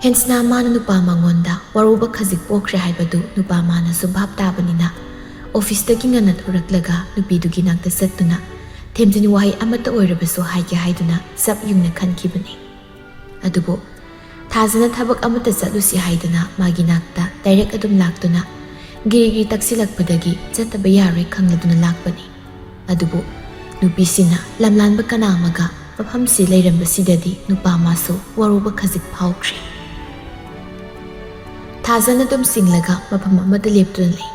Hensna mana nupa mangonda waruba khajik pokre haibadu nupa mana su bhap tabanina office da ngana thuraklaga nupi dugi nakta sattuna themjini wahai amata oirabasu haike haiduna sab yungna khankibani adubo thajana thabak amata chatlusi haiduna magi nakta direct adum laktuna giri taksilakpadagi chataba yaroi khangladuna lakpani adubo nupi sina lamlanba kanamaga mafamsi leiramba sidadi nupa masu waruba khajik phawkre Thajana dum singlaga mafam amada leptuna lei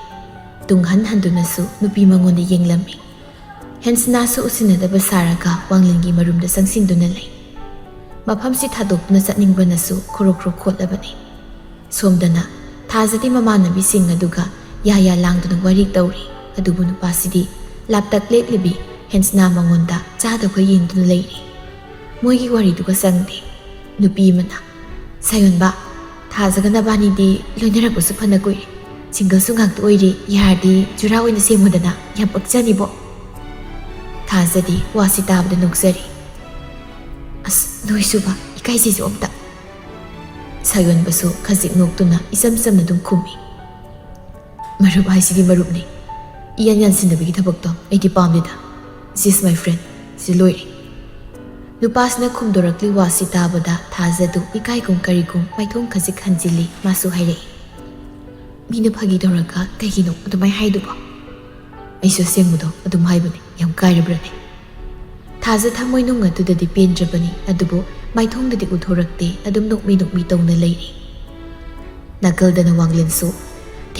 tunghan handunasu nupi mangonda yenglami hensna su usinadaba saraga wanglingi marumda sangsinduna lei mafamsi thadokna chatningbanasu khorokro khotlabani somdana thajati mamanabi singaduga yaya langduna wari tawri adubu nupasidi laptak letlibi hensna mangonda chadaba yenduna leiri moigi wari duga sangde nupi mana sayonba Thajagana bani di loinara ko supana koi single sungak to oiri yardi jura oina semudana yam pakchani bo Thajadi wasita abda nuksari as noisuba ikai si omta sayon basu khajik noktuna isam samna dum khumi marup haisidi marup ni iyan yan sindabigi thabak to aidi pamdida she is my friend si loiri Nupasna khumdorakli wasi tabada thajadu ikai kum karigum maithong khajik hanjili masu haire mina phagi doraka kahino adumai haiduba aiso sengmudo adum haibani yam kairabrane thaja thamoi nung atudadi pendrabani adubo maithong dadi uthorakte adum nokmi tongna leiri nakalda na wanglensu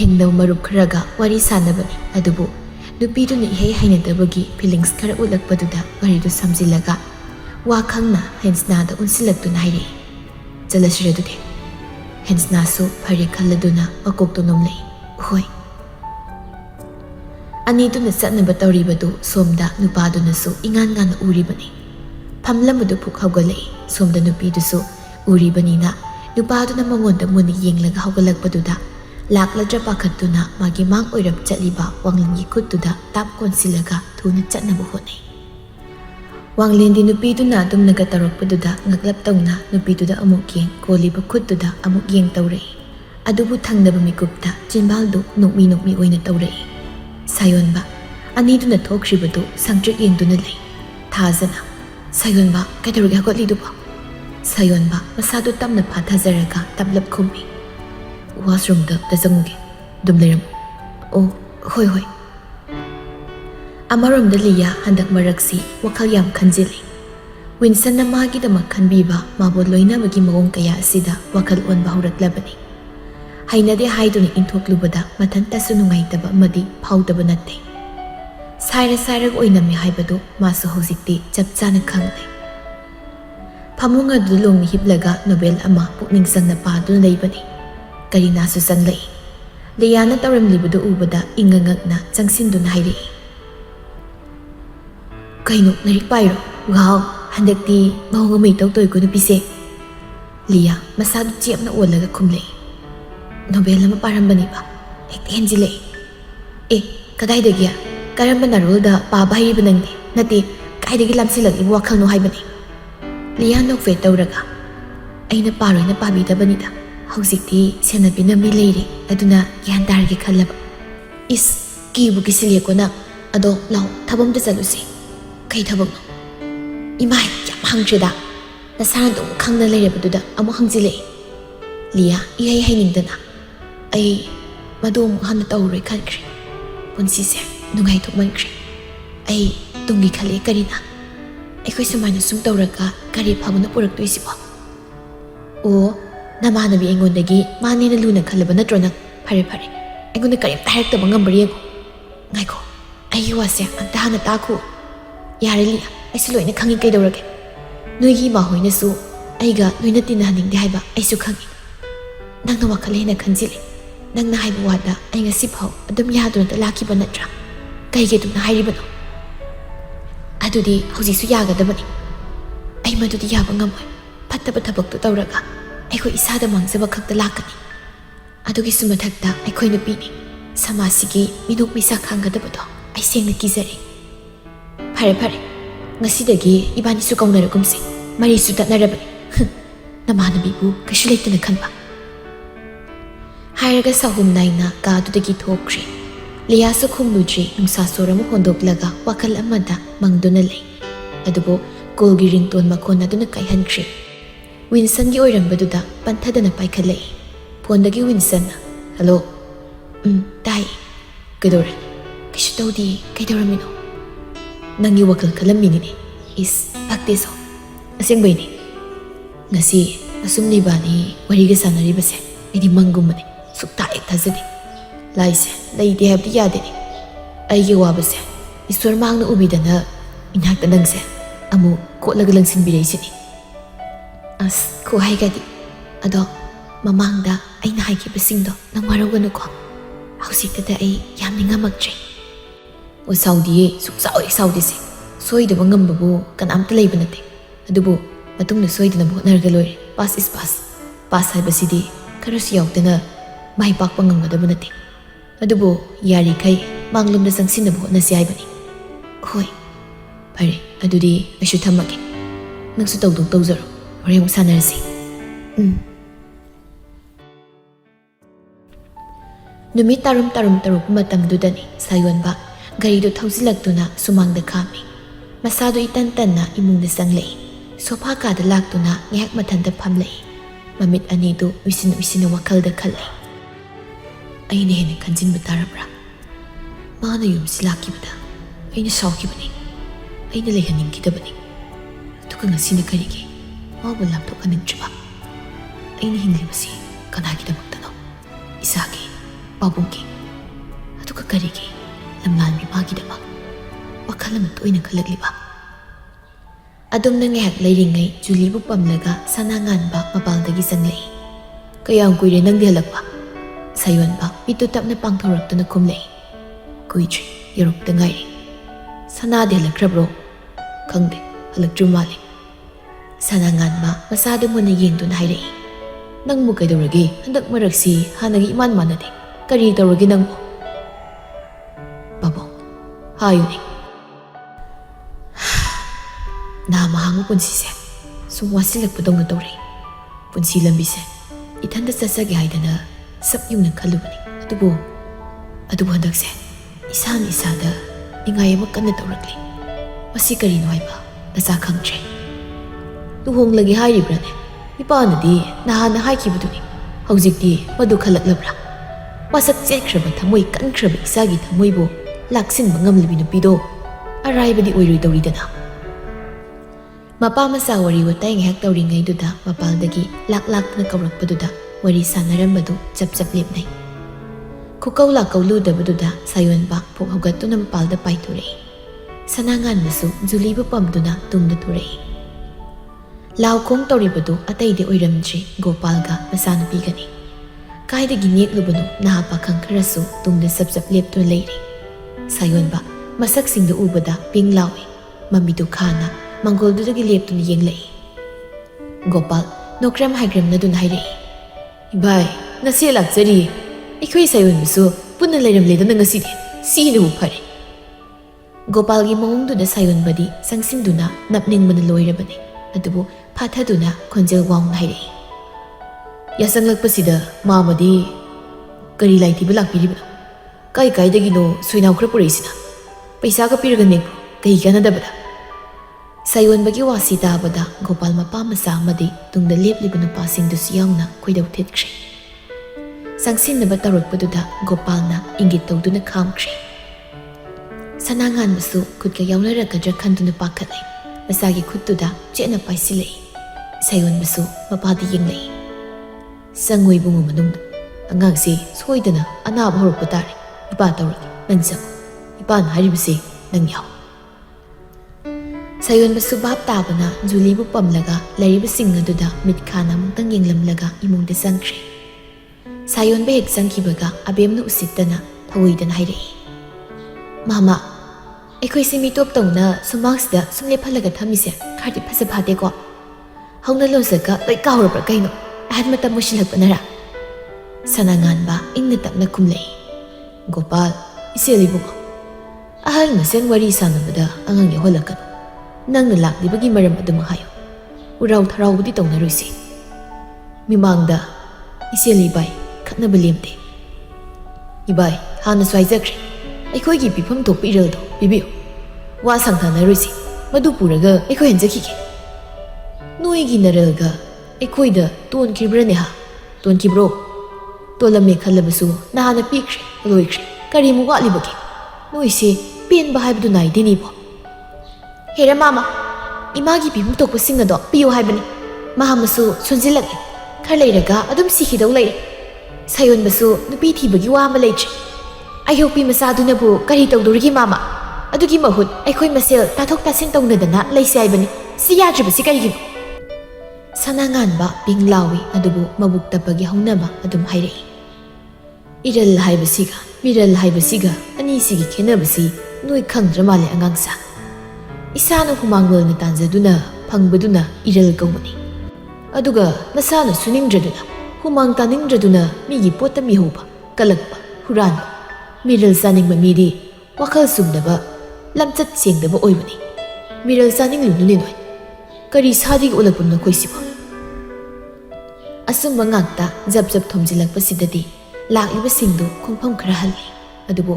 thengnaw marup kharaga wari sanabani adubo nupidu ni hei hainadabagi feelings khara ulakpaduda waridu samjilaga Wakangna hensna da unsilagtuna haire jalasiradude hensna su phare khalladuna akoktonom lei hoi ani tuna satnaba tawribadu somda nupaduna su ingan ngana uribani phamlamudu phuk hawgalei somda nupidusu uribanina nupaduna mangonda muni yenglaga hawgalakpaduda lakladra pakhatuna magi mang oirap chatliba wanglingi khuttuda tap konsilaga thuna chatnaba honai Wanglendi nupiduna adum nagatarokpaduda ngaglap tawna nupiduda amuk yeng koliba khuttuda amuk yeng tawrei adubu thangnaba mikupta chinbaldu nokmi oina tawrei sayonba aniduna thokhribadu sangtrik yengduna lei thajana sayonba kaidarugi hagotliduba sayonba masadu tamna phathajaraga tablap khumi washroom da tazanguge dum leiram oh hoi Amarom Liya handak maraksi wakal yam khanjili Winson na magidama khanbiba mabo loinabagi magong kaya asida wakal onba huraklabani hainade haiduna intoklubada mathantasu nungaitaba amadi phawdaba natte sairag oinami haibadu masu hojikti chapchana khangle phamunga dulong hiblaga novel ama pukning sangna paduna leibani karina su sanglei Liyana tawramlibadu ubada ingangakna changsinduna hairi Kaino narik pairo wow handakti mahong amay toy ko nupise Liya masadu chiyap na olaga kumlay Nobela maparambani ba ekti henjile kadaidagi karamba na role da pabahay ba nangdi nati kaidagi lamsilag ibu wakal no haibani Liya nokfe tawraga ay na paroy na pabida banida hawsikti senabi na milayri aduna yandargi kalaba is kibu kisiliya ko na ado law tabam da salusi Kay tabag no imay yam hangtrida nasaran dong khangna leirabaduda amu hangjile Liya ihai hainingdana ay madum hamna tawroi khankre punsise nungai thokmankre ay tungi khale karina aikoi sumaina sum tawraga kari phabuna puraktoisibo o namanabi engondagi manena luna khalaba natro nang phare aingonda karim tahaktaba ngambari yego ngaiko ai wase anta hana takhu Yare Liya, aisu loina khangi kaidawrage noigi ma hoina su aiga loina tinhaning de haiba aisu khangi nangna wakhal hena khanjile nangna haiba wada ai ngasi phau adum yaduna da lakiba natra kaige duna hairibano adudi hojisu yagadabani ai madudi yaba ngamoi phattaba thabak tu tawraga aiko isada mangzaba khakta lakani adugi sumathakta aikoi na pini samasigi minuk misa khangadabado ai sengna kizari Pare, ngasidagi ibani su kaunaragumsi, marisu tatnarabani. ꯅꯃꯥꯟꯅꯕꯤꯕꯨ ꯀꯩꯁꯨ ꯂꯩꯇꯅ ꯈꯟꯕ ꯍꯥꯏꯔꯒ ꯁꯥꯍꯨꯝ ꯅꯥꯏꯅ ꯀꯥꯗꯨꯗꯒꯤ ꯊꯣꯛꯈ꯭ꯔꯦ ꯂꯤꯌꯥꯁꯨ ꯈꯨꯝꯂꯨꯗ꯭ꯔꯤ ꯅꯨꯡꯁꯥ ꯁꯣꯔ ꯑꯃ ꯍꯣꯟꯗꯣꯛꯂꯒ ꯋꯥꯈꯜ ꯑꯃꯗ ꯃꯪꯗꯨꯅ ꯂꯩ ꯑꯗꯨꯕꯨ ꯀꯣꯜꯒꯤ ꯔꯤꯡꯇꯣꯟ ꯃꯈꯣꯟ ꯑꯗꯨꯅ ꯀꯥꯏꯍꯟꯈ꯭ꯔꯦ ꯋꯤꯟꯁꯟꯒꯤ ꯑꯣꯏꯔꯝꯕꯗꯨꯗ ꯄꯟꯊꯗꯅ ꯄꯥꯏꯈꯠꯂꯛꯏ ꯐꯣꯟꯗꯒꯤ ꯋꯤꯟꯁꯟꯅ ꯍꯜꯂꯣ ꯇꯥꯏ ꯀꯩꯗꯧꯔꯦ ꯀꯩꯁꯨ ꯇꯧꯗꯤꯌꯦ ꯀꯩꯗꯧꯔꯝꯃꯤꯅꯣ ꯅꯪꯒꯤ ꯋꯥꯈꯜ ꯈꯜꯂꯝꯃꯤꯅꯤꯅꯦ ꯏꯁ ꯐꯛꯇꯦꯁꯣ ꯑꯁꯦꯡꯕꯩꯅꯤ ngasi asum ni bani wari ga sanaribase idi mangumane sukta ek thazadi laise leite habdi yade ni aigi wabase iswar mangna ubidana inhakta nangse amu kotlaga langsin bireisini as ko haigadi ado mamangda aina haiki basingdo nang waroganu ko hausikta ai yamni ngamaktre o saudi saudi se soida bangam kanamta leibanate adubu matungna soidana bhotnarga loi pass is pass haibasidi karasu yaudana mai pakpa ngamgadaba nate adubu yari kai manglumda sangsinna bhotna si haibani hoi pare adudi aishu thamage nangsu tawdong tawzaro hore mu sanarasi numit tarum taruk matamdudani sayonba garido thausilaktuna sumangda khami masado itan tanna imungda sanglei sofa kada laktuna ngak mathanda phamlei mamit anidu usin wakalda khallei aine hene kanjin butarabra mana yum silakibada aine saukibani aine lehaning kidabani tuka ngasina karigi mabu laptop aningtriba aine hinglibasi kanagi damaktano isagi babungki atuka karigi lamlalmi magi damak wakalamat oina khalakliba adumna ngehak leiringai julibu pamlaga sananganba mapaldagi sanglei kayang kuire nang dihalakpa sayonba mitu tapna pangthoraktuna khumlei kuitri yorukta ngairi sana dihalakkrabro khangde halaktru mali sananganba masadu muna yengduna hairei nangmu kaidorage handak maraksi hanagi iman manade kari tawrage nangbu babo hayuni na mahangu punsise sum wasilakpadongna tawrei punsi lambise ithanda chasage haidana sap yungna khalubani adubu handakse isan isada ningai ama kanna tawrakli masi karino haiba nacha khangtre luhonglagi hairibrane ipanadi nahana haikibuduni haujikti madu khalaklabra wasak chekhraba thamoi kankhrabi isagi thamoibo laksinba ngamlibi nupido araibadi oiroi tawridana mapa masa wari watai ngehak tawringai duda mapaldagi laklakna kawrakpaduda wari sanarambadu chap lepnai khukau lakau ludabaduda sayonba phok hogatuna mapalda paiturei sanangan nasu julibu pamduna tungda turei laukong tawribadu ataide oiramdri gopalga masanupi gani kaidagi neklubanu naha pakhang kharasu tungda chap leptu leiri sayonba masak singda ubada ping lawi mamidu khana mangoludagi leptuna yenglei gopal nokram hagram nadun hairei ibai ngasi lakjari ikhoi sayonbusu punna leiramledana ngasi sinu phare gopalgi mawngduna sayonbadi sangsinduna napningbana loirabani adubu phathaduna khonjel wang hairei yasanglakpasida mamadi kari laitiba lakpiribano kai kaidagino soinaw khra pureisina paisa ka piraga nekbu kai kanadabada sayonbagi wasi tabada gopal mapa masa amadi tungda lepliba nupasingdusu yauna khoidau thitkhre sangsinnaba tawrakpaduda gopalna ingit tawduna khamkhre sanangan basu khutga yaunaragadra khanduna pakhatlei masagi khuttuda chena paisilei sayon basu mapadi yenglei sangoi bungu manungda angangsi soidana anaba horokpa tare ipa tawrak nang sam ipan haribase nang yaw sayon basu bab tabana julibu pamlaga lairibasing aduda mitkhana mungtang yenglamlaga imungda sangkhre sayon ba hek sangkibaga abemna usittana thawoidana hairei mama ekhoi simi top tawna sumangsda sumle phalaga thamise khati phasa phate ko hauna losaka loi kawra kaino ahad mata mushilak panara sanangan ba ingna tapna kumlei gopal iselibu ahal masen wari sanabada angang yaholakano nangna lakdibagi maram aduma hayo urau tharau budi tawna roisi ꯃꯤꯃꯥꯡꯗ ꯏꯆꯦꯜ ꯏꯕꯥꯏ ꯈꯠꯅꯕ ꯂꯦꯝꯗꯦ ꯏꯕꯥꯏ ꯍꯥꯟꯅꯁꯨ ꯍꯥꯏꯖꯈ꯭ꯔꯦ ꯑꯩꯈꯣꯏꯒꯤ ꯄꯤꯐꯝ ꯊꯣꯛꯄ ꯏꯔꯜꯗꯣ ꯄꯤꯕꯤꯌꯨ ꯋꯥ ꯁꯥꯡꯊꯅꯔꯣꯏꯁꯤ ꯃꯗꯨ ꯄꯨꯔꯒ ꯑꯩꯈꯣꯏ ꯍꯟꯖꯈꯤꯒꯦ ꯅꯣꯏꯒꯤ ꯅꯔꯜꯒ ꯑꯩꯈꯣꯏꯗ ꯇꯣꯟꯈꯤꯕ꯭ꯔꯅꯦ ꯇꯣꯟꯈꯤꯕ꯭ꯔꯣ ꯇꯣꯜꯂꯝꯃꯦ ꯈꯜꯂꯕꯁꯨ ꯅꯍꯥꯟꯅ ꯄꯤꯈ꯭ꯔꯦ ꯂꯣꯏꯈ꯭ꯔꯦ ꯀꯔꯤꯃꯨꯛ ꯋꯥꯠꯂꯤꯕꯒꯦ ꯅꯣꯏꯁꯦ ꯄꯦꯟꯕ ꯍꯥꯏꯕꯗꯨ ꯅꯥꯏꯗꯦꯅꯤꯕꯣ ꯍꯦꯔ ꯃꯥꯃ ꯏꯃꯥꯒꯤ ꯄꯤꯐꯝ ꯊꯣꯛꯄꯁꯤꯡ ꯑꯗꯣ ꯄꯤꯌꯨ ꯍꯥꯏꯕꯅꯤ ꯃꯍꯥꯛꯃꯁꯨ ꯁꯣꯟꯖꯤꯜꯂꯛꯂꯦ ꯈꯔ ꯂꯩꯔꯒ ꯑꯗꯨꯝ ꯁꯤꯈꯤꯗꯧ ꯂꯩꯔꯦ ꯁꯥꯌꯣꯟꯕꯁꯨ ꯅꯨꯄꯤ ꯊꯤꯕꯒꯤ ꯋꯥ ꯑꯃ ꯂꯩꯇ꯭ꯔꯦ ꯑꯌꯣꯛꯄꯤ ꯃꯆꯥꯗꯨꯅꯕꯨ ꯀꯔꯤ ꯇꯧꯗꯣꯔꯤꯒꯦ ꯃꯥꯃ ꯑꯗꯨꯒꯤ ꯃꯍꯨꯠ ꯑꯩꯈꯣꯏ ꯃꯁꯦꯜ ꯇꯥꯊꯣꯛ ꯇꯥꯁꯤꯟ ꯇꯧꯅꯗꯅ ꯂꯩꯁꯦ ꯍꯥꯏꯕꯅꯤ ꯁꯤ ꯌꯥꯗ꯭ꯔꯤꯕꯁꯤ ꯀꯔꯤꯒꯤꯅꯣ ꯁꯅꯥꯉꯥꯟꯕ ꯄꯤꯡ ꯂꯥꯎꯏ ꯑꯗꯨꯕꯨ ꯃꯕꯨꯛ ꯇꯞꯄꯒꯤ ꯍꯧꯅꯕ ꯑꯗꯨꯝ ꯍꯥꯏꯔꯛꯏ ꯏꯔꯜ ꯍꯥꯏꯕꯁꯤꯒ ꯃꯤꯔꯜ ꯍꯥꯏꯕꯁꯤꯒ ꯑꯅꯤꯁꯤꯒꯤ ꯈꯦꯠꯅꯕꯁꯤ ꯅꯣꯏ ꯈꯪꯗ꯭ꯔ ꯃꯥꯜꯂꯦ ꯑꯉꯥꯡꯁꯥ ꯏꯁꯥꯅ ꯍꯨꯃꯥꯡ ꯇꯥꯟꯖꯗꯨꯅ ꯐꯪꯕꯗꯨꯅ ꯏꯔꯜ ꯀꯧꯕꯅꯤ ꯑꯗꯨꯒ ꯅꯁꯥꯅ ꯁꯨꯅꯤꯡꯗ꯭ꯔꯗꯨꯅ ꯍꯨꯃꯥꯡ ꯇꯥꯅꯤꯡꯗ꯭ꯔꯗꯨꯅ ꯃꯤꯒꯤ ꯄꯣꯠꯇ ꯃꯤꯍꯧꯕ ꯀꯜꯂꯛꯄ ꯍꯨꯔꯥꯟꯕ ꯃꯤꯔꯜ ꯆꯥꯅꯤꯡꯕ ꯃꯤꯗꯤ ꯋꯥꯈꯜ ꯆꯨꯝꯗꯕ ꯂꯝꯆꯠ ꯁꯦꯡꯗꯕ ꯑꯣꯏꯕꯅꯤ ꯃꯤꯔꯜ ꯆꯥꯅꯤꯡꯂꯨꯅꯨꯅꯦ ꯅꯣꯏ ꯀꯔꯤ ꯁꯥꯗꯒꯤ ꯑꯣꯜꯂꯛꯄꯅꯣ ꯅꯈꯣꯏꯁꯤꯕꯣ ꯑꯁꯨꯝꯕ ꯉꯥꯛꯇ ꯖꯞ ꯖꯞ ꯊꯣꯝꯖꯤꯜꯂꯛꯄꯁꯤꯗꯗꯤ ꯂꯥꯛꯂꯤꯕꯁꯤꯡꯗꯨ ꯈꯣꯡꯐꯝ ꯈꯔ ꯍꯜꯂꯤ ꯑꯗꯨꯕꯨ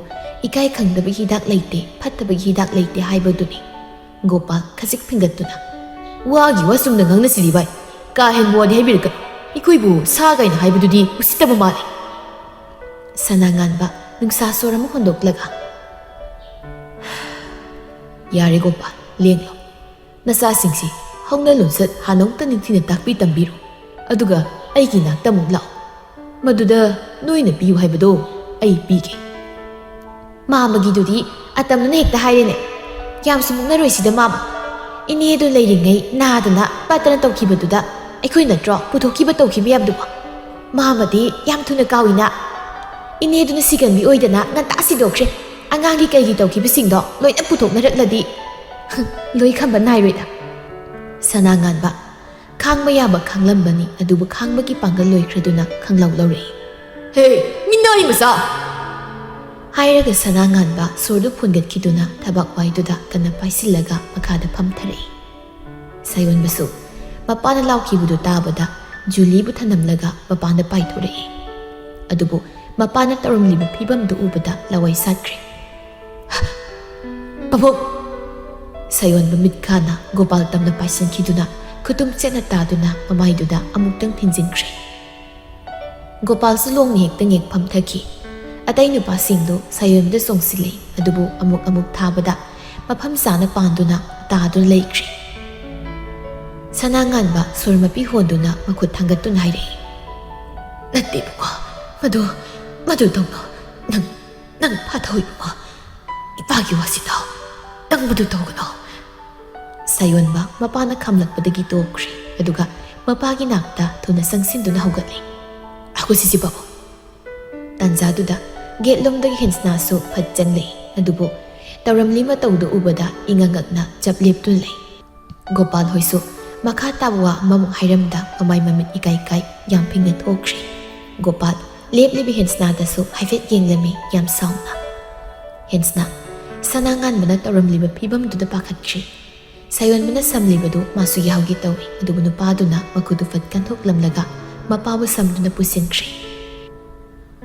ꯏꯀꯥꯏ ꯈꯪꯗꯕꯒꯤ ꯍꯤꯗꯥꯛ ꯂꯩꯇꯦ ꯐꯠꯇꯕꯒꯤ ꯍꯤꯗꯥꯛ ꯂꯩꯇꯦ ꯍꯥꯏꯕꯗꯨꯅꯤ ꯒꯣꯄꯥꯜ ꯈꯖꯤꯛ ꯐꯤꯡꯒꯠꯇꯨꯅ ꯋꯥꯒꯤ ꯋꯥ ꯆꯨꯝꯅ ꯉꯥꯡꯅꯁꯤꯗꯤ ꯚꯥꯏ ꯀꯥ ꯍꯦꯟꯕ ꯋꯥꯗꯤ ꯍꯥꯏꯕꯤꯔꯛꯀꯅꯨ ꯑꯩꯈꯣꯏꯕꯨ ꯁꯥ ꯀꯥꯏꯅ ꯍꯥꯏꯕꯗꯨꯗꯤ ꯎꯁꯤꯠꯇꯕ ꯃꯥꯜꯂꯤ ꯁꯅꯥꯉꯥꯟꯕ ꯅꯨꯡꯁꯥ ꯁꯣꯔ ꯑꯃ ꯍꯣꯟꯗꯣꯛꯂꯒ ꯌꯥꯔꯦ ꯒꯣꯄꯥꯜ ꯂꯦꯡꯂꯣ ꯅꯆꯥꯁꯤꯡꯁꯤ ꯍꯧꯅ ꯂꯣꯟꯆꯠ ꯍꯥꯟꯅꯧꯇ ꯅꯤꯡꯊꯤꯅ ꯇꯥꯛꯄꯤ ꯇꯝꯕꯤꯔꯣ ꯑꯗꯨꯒ ꯑꯩꯒꯤ ꯅꯥꯛꯇ ꯑꯃꯨꯛ ꯂꯥꯛꯑꯣ ꯃꯗꯨꯗ ꯅꯣꯏꯅ ꯄꯤꯌꯨ ꯍꯥꯏꯕꯗꯣ ꯑꯩ ꯄꯤꯒꯦ ꯃꯥꯃꯒꯤꯗꯨꯗꯤ ꯑꯇꯝꯅꯅ ꯍꯦꯛꯇ ꯍꯥꯏꯔꯦꯅꯦ ꯌꯥꯝꯁꯨ ꯃꯨꯛꯅꯔꯣꯏꯁꯤꯗ ꯃꯥꯃ ꯏꯅꯦꯗꯨ ꯂꯩꯔꯤꯉꯩ ꯅꯥꯗꯅ ꯄꯥꯇꯅ ꯇꯧꯈꯤꯕꯗꯨꯗ ꯑꯩꯈꯣꯏ ꯅꯠꯇ꯭ꯔꯣ ꯄꯨꯊꯣꯛꯈꯤꯕ ꯇꯧꯈꯤꯕ ꯌꯥꯕꯗꯨꯕꯣ ꯃꯥꯃꯗꯤ ꯌꯥꯝ ꯊꯨꯅ ꯀꯥꯎꯏꯅ ꯏꯅꯦꯗꯨꯅ ꯁꯤꯒꯟꯕꯤ ꯑꯣꯏꯗꯅ ꯉꯟꯇꯥ ꯁꯤꯗꯣꯛꯈ꯭ꯔꯦ ꯑꯉꯥꯡꯒꯤ ꯀꯩꯒꯤ ꯇꯧꯈꯤꯕꯁꯤꯡꯗꯣ ꯂꯣꯏꯅ ꯄꯨꯊꯣꯛꯅꯔꯛꯂꯗꯤ ꯂꯣꯏ ꯈꯝꯕ ꯅꯥꯏꯔꯣꯏꯗ ꯁꯅꯥꯉꯥꯟꯕ ꯈꯥꯡꯕ ꯌꯥꯕ ꯈꯥꯡꯂꯝꯕꯅꯤ ꯑꯗꯨꯕꯨ ꯈꯥꯡꯕꯒꯤ ꯄꯥꯡꯒꯜ ꯂꯣꯏꯈ꯭ꯔꯗꯨꯅ ꯈꯪꯂꯧ ꯂꯧꯔꯛꯏ ꯍꯦ ꯃꯤꯅꯥꯏ ꯃꯆꯥ ꯍꯥꯏꯔꯒ ꯁꯅꯥꯉꯥꯟꯕ ꯁꯣꯔꯗꯨ ꯐꯨꯟꯒꯠꯈꯤꯗꯨꯅ ꯊꯕꯥꯛ ꯋꯥꯏꯗꯨꯗ ꯀꯟꯅ ꯄꯥꯏꯁꯤꯜꯂꯒ ꯃꯈꯥꯗ ꯐꯝꯊꯔꯛꯏ ꯁꯥꯌꯣꯟꯕꯁꯨ ꯃꯄꯥꯅ ꯂꯥꯎꯈꯤꯕꯗꯨ ꯇꯥꯕꯗ ꯖꯨꯂꯤꯕꯨ ꯊꯅꯝꯂꯒ ꯃꯄꯥꯟꯗ ꯄꯥꯏꯊꯣꯔꯛꯏ ꯑꯗꯨꯕꯨ ꯃꯄꯥꯅ ꯇꯧꯔꯝꯂꯤꯕ ꯐꯤꯕꯝꯗꯨ ꯎꯕꯗ ꯂꯋꯥꯏ ꯁꯥꯠꯈ꯭ꯔꯦ ꯄꯥꯕꯨꯡ ꯁꯥꯌꯣꯟꯕ ꯃꯤꯠꯈꯥꯅ ꯒꯣꯄꯥꯜ ꯇꯝꯅ ꯄꯥꯏꯁꯤꯟꯈꯤꯗꯨꯅ ꯈꯨꯇꯨꯝ ꯆꯦꯠꯅ ꯇꯥꯗꯨꯅ ꯃꯃꯥꯏꯗꯨꯗ ꯑꯃꯨꯛꯇꯪ ꯊꯤꯟꯖꯤꯟꯈ꯭ꯔꯦ ꯒꯣꯄꯥꯜꯁꯨ ꯂꯣꯡꯅ ꯍꯦꯛꯇ ꯉꯦꯛ ꯐꯝꯊꯈꯤ ꯑꯇꯩ ꯅꯨꯄꯥꯁꯤꯡꯗꯨ ꯁꯥꯌꯣꯟꯕꯗ ꯆꯣꯡꯁꯤꯜꯂꯤ ꯑꯗꯨꯕꯨ ꯑꯃꯨꯛ ꯊꯥꯕꯗ ꯃꯐꯝ ꯆꯥꯅ ꯄꯥꯟꯗꯨꯅ ꯇꯥꯗꯨꯅ ꯂꯩꯈ꯭ꯔꯦ ꯁꯅꯥꯉꯥꯟꯕ ꯁꯣꯔ ꯃꯄꯤ ꯍꯣꯟꯗꯨꯅ ꯃꯈꯨꯠ ꯊꯥꯡꯒꯠꯇꯨꯅ ꯍꯥꯏꯔꯛꯏ ꯅꯠꯇꯦꯕꯀꯣ ꯃꯗꯨ ꯇꯧꯅꯣ ꯅꯪ ꯐꯥꯊꯧꯏꯕꯀꯣ ꯏꯄꯥꯒꯤ ꯋꯥꯁꯤ ꯇꯥꯎ ꯅꯪ ꯃꯗꯨ ꯇꯧꯒꯅꯣ ꯁꯥꯌꯣꯟꯕ ꯃꯄꯥꯅ ꯈꯝꯂꯛꯄꯗꯒꯤ ꯇꯣꯛꯈ꯭ꯔꯦ ꯑꯗꯨꯒ ꯃꯄꯥꯒꯤ ꯅꯥꯛꯇ ꯊꯨꯅ ꯆꯪꯁꯤꯟꯗꯨꯅ ꯍꯧꯒꯠꯂꯤ ꯑꯩꯈꯣꯏꯁꯤꯁꯤ ꯄꯥꯕꯨꯡ ꯇꯥꯟꯖꯥꯗꯨꯗ ꯒꯦꯠꯂꯣꯝꯗꯒꯤ ꯍꯦꯟꯁꯅꯥꯁꯨ ꯐꯠ ꯆꯪꯂꯛꯏ ꯑꯗꯨꯕꯨ ꯇꯧꯔꯝꯂꯤ ꯃꯇꯧꯗꯨ ꯎꯕꯗ ꯏꯉꯛꯉꯛꯅ ꯆꯞ ꯂꯦꯞꯇꯨꯅ ꯂꯩ ꯒꯣꯄꯥꯜ ꯍꯣꯏꯁꯨ ꯃꯈꯥ ꯇꯥꯕ ꯋꯥ ꯑꯃꯃꯨꯛ ꯍꯥꯏꯔꯝꯗ ꯃꯃꯥꯏ ꯃꯃꯤꯠ ꯏꯀꯥꯏ ꯌꯥꯝ ꯐꯤꯡꯅ ꯊꯣꯛꯈ꯭ꯔꯦ ꯒꯣꯄꯥꯜ ꯂꯦꯞꯂꯤꯕ ꯍꯦꯟꯁꯅꯥꯗꯁꯨ ꯍꯥꯏꯐꯦꯠ ꯌꯦꯡꯂꯝꯃꯤ ꯌꯥꯝ ꯁꯥꯎꯅ ꯍꯦꯟꯁꯅꯥ ꯁꯅꯥꯉꯥꯟꯕꯅ ꯇꯧꯔꯝꯂꯤꯕ ꯐꯤꯕꯝꯗꯨꯗ ꯄꯥꯈꯠꯈ꯭ꯔꯦ ꯁꯥꯌꯣꯟꯕꯅ ꯁꯝꯂꯤꯕꯗꯨ ꯃꯥꯁꯨ ꯌꯥꯍꯧꯒꯦ ꯇꯧꯏ ꯑꯗꯨꯕꯨ ꯅꯨꯄꯥꯗꯨꯅ ꯃꯈꯨꯠꯇꯨ ꯐꯠ ꯀꯟꯊꯣꯛꯂꯝꯂꯒ ꯃꯄꯥꯕꯨ ꯁꯝꯗꯨꯅ ꯄꯨꯁꯤꯟꯈ꯭ꯔꯦ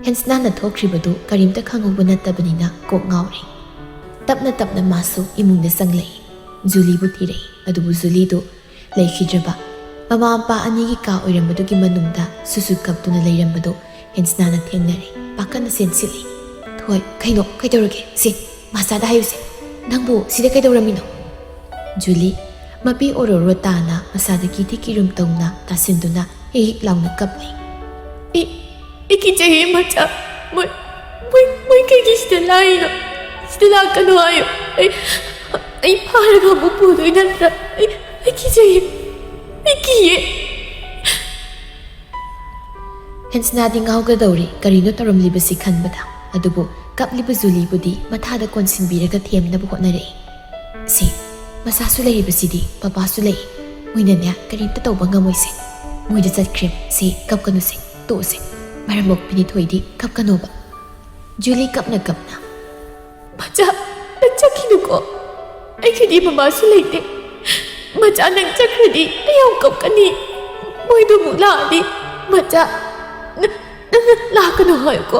ꯍꯦꯟꯁꯅꯥꯅ ꯊꯣꯛꯈ꯭ꯔꯤꯕꯗꯨ ꯀꯔꯤꯝꯇ ꯈꯪꯍꯧꯕ ꯅꯠꯇꯕꯅꯤꯅ ꯀꯣꯛ ꯉꯥꯎꯔꯤ ꯇꯞꯅ ꯃꯥꯁꯨ ꯏꯃꯨꯡꯗ ꯆꯪꯂꯛꯏ ꯖꯨꯂꯤꯕꯨ ꯊꯤꯔꯛꯏ ꯑꯗꯨꯕꯨ ꯖꯨꯂꯤꯗꯨ ꯂꯩꯈꯤꯗ꯭ꯔꯕ ꯃꯃꯥ ꯃꯄꯥ ꯑꯅꯤꯒꯤ ꯀꯥ ꯑꯣꯏꯔꯝꯕꯗꯨꯒꯤ ꯃꯅꯨꯡꯗ ꯁꯨꯁꯨ ꯀꯞꯇꯨꯅ ꯂꯩꯔꯝꯕꯗꯨ ꯍꯦꯟꯁꯅꯥꯅ ꯊꯦꯡꯅꯔꯦ ꯄꯥꯈꯠꯅ ꯆꯦꯟꯁꯤꯜꯂꯤ ꯊꯣꯏ ꯀꯩꯗꯧꯔꯒꯦ ꯁꯤ ꯃꯆꯥꯗ ꯍꯥꯏꯌꯨꯁꯦ ꯅꯪꯕꯨ ꯁꯤꯗ ꯀꯩꯗꯧꯔꯝꯃꯤꯅꯣ ꯖꯨꯂꯤ ꯃꯄꯤ ꯑꯣꯔꯣꯔꯣ ꯇꯥꯅ ꯃꯁꯥꯗ ꯀꯤꯊꯤ ꯀꯤꯔꯨꯝ ꯇꯧꯅ ꯇꯥꯁꯤꯟꯗꯨꯅ ꯍꯤꯛ ꯂꯥꯎꯅ ꯀꯞꯂꯤ ꯏꯀꯤꯖꯩꯌꯦ ꯃꯆꯥ ꯃꯣꯏ ꯀꯩꯒꯤ ꯁꯤꯗ ꯂꯥꯛꯏꯅꯣ ꯁꯤꯗ ꯂꯥꯛꯀꯅꯣ ꯍꯥꯏꯌꯣ ꯑꯩ ꯐꯥꯔꯒ ꯑꯃꯨꯛ ꯄꯨꯗꯣꯏ ꯅꯠꯇ꯭ꯔꯥ ꯑꯩ ꯀꯤꯖꯩꯌꯦ ꯑꯩ ꯀꯤꯌꯦ ꯍꯦꯟꯁꯅꯥꯗꯤ ꯉꯥꯎꯒꯗꯧꯔꯤ ꯀꯔꯤꯅꯣ ꯇꯧꯔꯝꯂꯤꯕꯁꯤ ꯈꯟꯕꯗ ꯑꯗꯨꯕꯨ ꯀꯞꯂꯤꯕ ꯖꯨꯂꯤꯕꯨꯗꯤ ꯃꯊꯥꯗ ꯀꯣꯟꯁꯤꯟꯕꯤꯔꯒ ꯊꯦꯝꯅꯕ ꯍꯣꯠꯅꯔꯛꯏ ꯁꯤ ꯃꯆꯥꯁꯨ ꯂꯩꯔꯤꯕꯁꯤꯗꯤ ꯄꯄꯥꯁꯨ ꯂꯩ ꯃꯣꯏꯅꯅꯦ ꯀꯔꯤꯝꯇ ꯇꯧꯕ ꯉꯝꯃꯣꯏꯁꯦ ꯃꯣꯏꯗ ꯆꯠꯈ꯭ꯔꯦ ꯁꯤ ꯀꯞꯀꯅꯨꯁꯦ ꯇꯣꯛꯎꯁꯦ ꯃꯔꯝ ꯃꯣꯛꯄꯤꯅꯤ ꯊꯣꯏꯗꯤ ꯀꯞꯀꯅꯣꯕ ꯖꯨꯂꯤ ꯀꯞꯅ ꯃꯆꯥ ꯅꯪ ꯆꯠꯈꯤꯅꯨꯀꯣ ꯑꯩꯒꯤꯗꯤ ꯃꯃꯥꯁꯨ ꯂꯩꯇꯦ ꯃꯆꯥ ꯅꯪ ꯆꯠꯈ꯭ꯔꯗꯤ ꯑꯩ ꯌꯥꯝ ꯀꯞꯀꯅꯤ ꯃꯣꯏꯗꯨ ꯑꯃꯨꯛ ꯂꯥꯛꯑꯗꯤ ꯃꯆꯥ ꯅꯪꯅ ꯂꯥꯛꯀꯅꯣ ꯍꯥꯏꯌꯨꯀꯣ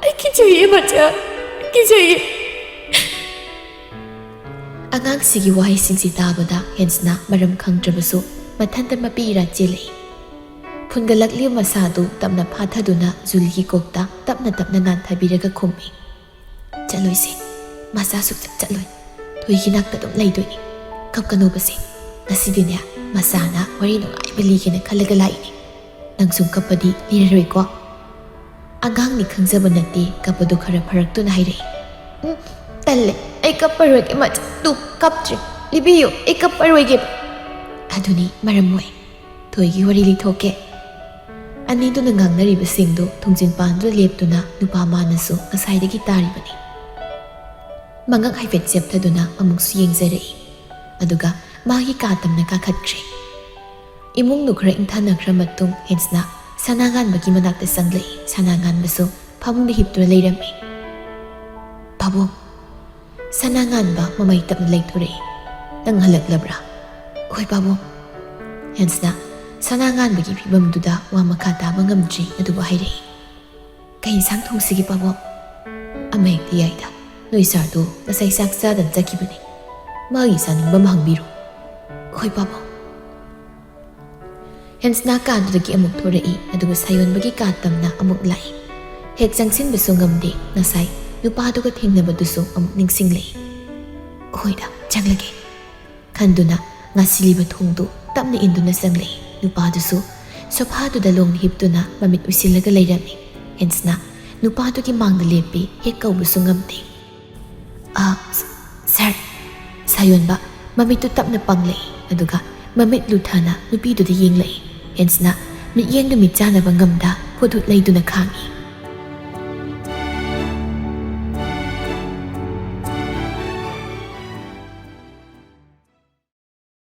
ꯑꯩ ꯀꯤꯖꯩꯌꯦ ꯃꯆꯥ ꯀꯤꯖꯩꯌꯦ ꯑꯉꯥꯡꯁꯤꯒꯤ ꯋꯥꯍꯩꯁꯤꯡꯁꯤ ꯇꯥꯕꯗ ꯍꯦꯟꯁꯅ ꯃꯔꯝ ꯈꯪꯗ꯭ꯔꯕꯁꯨ ꯃꯊꯟꯇ ꯃꯄꯤ ꯏꯔꯥ ꯆꯦꯜꯂꯛꯏ ꯐꯨꯟꯒꯠꯂꯛꯂꯤꯕ ꯃꯁꯥꯗꯨ ꯇꯞꯅ ꯐꯥꯊꯗꯨꯅ ꯖꯨꯂꯤꯒꯤ ꯀꯣꯛꯇ ꯇꯞꯅ ꯇꯞꯅ ꯅꯥꯟꯊꯕꯤꯔꯒ ꯈꯨꯝꯃꯤ ꯆꯠꯂꯣꯏꯁꯦ ꯃꯆꯥ ꯁꯨꯛꯆꯠ ꯆꯠꯂꯣꯏ ꯊꯣꯏꯒꯤ ꯅꯥꯛꯇ ꯑꯗꯨꯝ ꯂꯩꯗꯣꯏꯅꯤ ꯀꯞꯀꯅꯣꯕꯁꯦ ꯉꯁꯤꯗꯤꯅꯦ ꯃꯆꯥꯅ ꯋꯥꯔꯤ ꯅꯨꯡꯉꯥꯏꯕ ꯂꯤꯒꯦꯅ ꯈꯜꯂꯒ ꯂꯥꯛꯏꯅꯤ ꯅꯪ ꯁꯨꯝ ꯀꯞꯄꯗꯤ ꯂꯤꯔꯔꯣꯏꯀꯣ ꯑꯉꯥꯡꯅꯤ ꯈꯪꯖꯕ ꯅꯠꯇꯦ ꯀꯞꯄꯗꯨ ꯈꯔ ꯐꯔꯛꯇꯨꯅ ꯍꯥꯏꯔꯛꯏ ꯇꯜꯂꯦ ꯑꯩ ꯀꯞꯄꯔꯣꯏꯒꯦ ꯃꯆꯥ ꯇꯨ ꯀꯞꯇ꯭ꯔꯤ ꯂꯤꯕꯤꯌꯨ ꯑꯩ ꯀꯞꯄꯔꯣꯏꯒꯦ ꯑꯗꯨꯅꯤ ꯃꯔꯝ ꯑꯣꯏ ꯊꯣꯏꯒꯤ ꯋꯥꯔꯤ ꯂꯤꯊꯣꯛꯀꯦ ꯑꯅꯤꯗꯨꯅ ꯉꯥꯡꯅꯔꯤꯕꯁꯤꯡꯗꯨ ꯊꯣꯡꯖꯤꯟꯄꯥꯟꯗꯨꯗ ꯂꯦꯞꯇꯨꯅ ꯅꯨꯄꯥ ꯃꯥꯅꯁꯨ ꯉꯁꯥꯏꯗꯒꯤ ꯇꯥꯔꯤꯕꯅꯤ ꯃꯉꯛ ꯍꯥꯏꯐꯦꯠ ꯆꯦꯞꯊꯗꯨꯅ ꯑꯃꯨꯛꯁꯨ ꯌꯦꯡꯖꯔꯛꯏ ꯑꯗꯨꯒ ꯃꯥꯒꯤ ꯀꯥ ꯇꯝꯅ ꯀꯥꯈꯠꯈ꯭ꯔꯦ ꯏꯃꯨꯡꯗꯨ ꯈꯔ ꯏꯪꯊꯅꯈ꯭ꯔ ꯃꯇꯨꯡ ꯍꯦꯟꯁꯅ ꯁꯅꯥꯉꯥꯟꯕꯒꯤ ꯃꯅꯥꯛꯇ ꯆꯪꯂꯛꯏ ꯁꯅꯥꯉꯥꯟꯕꯁꯨ ꯐꯃꯨꯡꯗ ꯍꯤꯞꯇꯨꯅ ꯂꯩꯔꯝꯃꯤ ꯄꯥꯕꯨꯡ ꯁꯅꯥꯉꯥꯟꯕ ꯃꯃꯩ ꯇꯞꯅ ꯂꯩꯊꯣꯔꯛꯏ ꯅꯪ ꯍꯜꯂꯛꯂꯕ꯭ꯔꯥ ꯍꯣꯏ ꯄꯥꯕꯨꯡ ꯍꯦꯟꯁꯅ ꯁꯅꯥꯉꯥꯟꯕꯒꯤ ꯐꯤꯕꯝꯗꯨꯗ ꯋꯥ ꯃꯈꯥ ꯇꯥꯕ ꯉꯝꯗ꯭ꯔꯤ ꯑꯗꯨꯕꯨ ꯍꯥꯏꯔꯛꯏ ꯀꯩ ꯏꯟꯁꯥꯡ ꯊꯣꯡꯁꯤꯒꯦ ꯄꯥꯕꯨꯡ ꯑꯃ ꯍꯦꯛꯇ ꯌꯥꯏꯗ ꯅꯣꯏ ꯁꯥꯔꯗꯣ ꯉꯁꯥꯏ ꯆꯥꯛ ꯆꯥꯗꯅ ꯆꯠꯈꯤꯕꯅꯤ ꯃꯥꯒꯤ ꯆꯥꯅꯤꯡꯕ ꯑꯃ ꯍꯪꯕꯤꯔꯣ ꯍꯣꯏ ꯄꯥꯕꯨꯡ ꯍꯦꯟꯁꯅ ꯀꯥꯗꯨꯗꯒꯤ ꯑꯃꯨꯛ ꯊꯣꯔꯛꯏ ꯑꯗꯨꯒ ꯁꯥꯌꯣꯟꯕꯒꯤ ꯀꯥ ꯇꯝꯅ ꯑꯃꯨꯛ ꯂꯥꯛꯏ ꯍꯦꯛ ꯆꯪꯁꯤꯟꯕꯁꯨ ꯉꯝꯗꯦ ꯉꯁꯥꯏ ꯅꯨꯄꯥꯗꯨꯒ ꯊꯦꯡꯅꯕꯗꯨꯁꯨ ꯑꯃꯨꯛ ꯅꯤꯡꯁꯤꯡꯂꯛꯏ ꯍꯣꯏꯗ ꯆꯪꯂꯒꯦ ꯈꯟꯗꯨꯅ ꯉꯥꯁꯤꯜꯂꯤꯕ ꯊꯣꯡꯗꯨ ꯇꯞꯅ ꯏꯟꯗꯨꯅ ꯆꯪꯂꯛꯏ ꯅꯨꯄꯥꯗꯨꯁꯨ ꯁꯣꯐꯥꯗꯨꯗ ꯂꯣꯡꯅ ꯍꯤꯞꯇꯨꯅ ꯃꯃꯤꯠ ꯎꯏꯁꯤꯜꯂꯒ ꯂꯩꯔꯝꯃꯤ ꯍꯦꯟꯁꯅ ꯅꯨꯄꯥꯗꯨꯒꯤ ꯃꯥꯡꯗ ꯂꯦꯞꯄꯤ ꯍꯦꯛ ꯀꯧꯕꯁꯨ ꯉꯝꯗꯦ ꯁꯥꯔ ꯁꯥꯌꯣꯟꯕ ꯃꯃꯤꯠꯇꯨ ꯇꯞꯅ ꯄꯥꯡꯂꯛꯏ ꯑꯗꯨꯒ ꯃꯃꯤꯠ ꯂꯨꯊꯅ ꯅꯨꯄꯤꯗꯨꯗ ꯌꯦꯡꯂꯛꯏ ꯍꯦꯟꯁꯅ ꯃꯤꯠꯌꯦꯡꯗꯨ ꯃꯤꯠ ꯆꯥꯅꯕ ꯉꯝꯗ ꯍꯨꯠ ꯍꯨꯠ ꯂꯩꯗꯨꯅ ꯈꯥꯡꯉꯤ